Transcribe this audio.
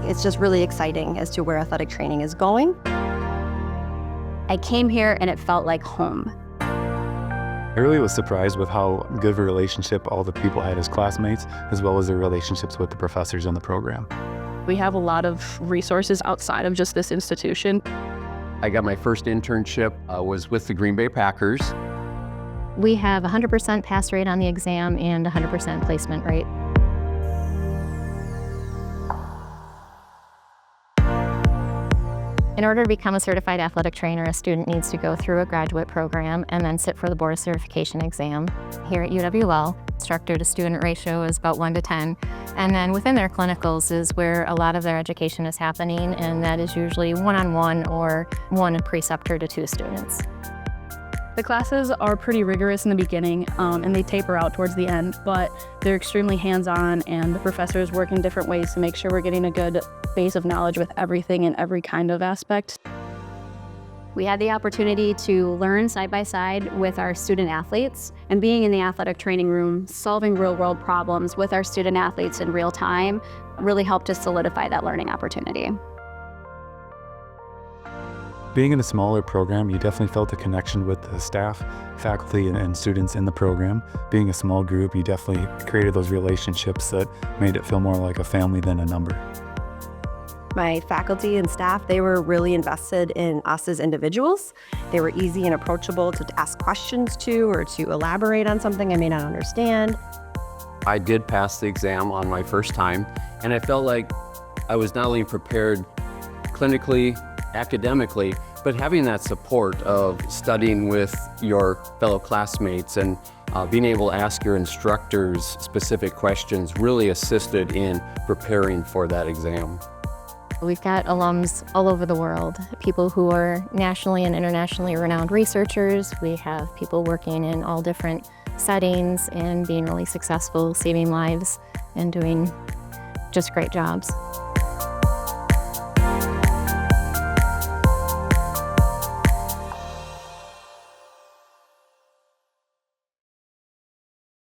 It's just really exciting as to where athletic training is going. I came here and it felt like home. I really was surprised with how good of a relationship all the people had as classmates, as well as their relationships with the professors in the program. We have a lot of resources outside of just this institution. I got my first internship, was with the Green Bay Packers. We have 100% pass rate on the exam and 100% placement rate. In order to become a certified athletic trainer, a student needs to go through a graduate program and then sit for the board certification exam. Here at UWL, instructor-to-student ratio is about 1 to 10. And then within their clinicals is where a lot of their education is happening, and that is usually one-on-one or one preceptor to 2 students. The classes are pretty rigorous in the beginning, and they taper out towards the end, but they're extremely hands-on, and the professors work in different ways to make sure we're getting a good base of knowledge with everything and every kind of aspect. We had the opportunity to learn side by side with our student athletes, and being in the athletic training room, solving real-world problems with our student athletes in real time really helped us solidify that learning opportunity. Being in a smaller program, you definitely felt a connection with the staff, faculty, and students in the program. Being a small group, you definitely created those relationships that made it feel more like a family than a number. My faculty and staff, they were really invested in us as individuals. They were easy and approachable to ask questions to or to elaborate on something I may not understand. I did pass the exam on my first time, and I felt like I was not only prepared clinically, academically, but having that support of studying with your fellow classmates and being able to ask your instructors specific questions really assisted in preparing for that exam. We've got alums all over the world, people who are nationally and internationally renowned researchers. We have people working in all different settings and being really successful, saving lives and doing just great jobs.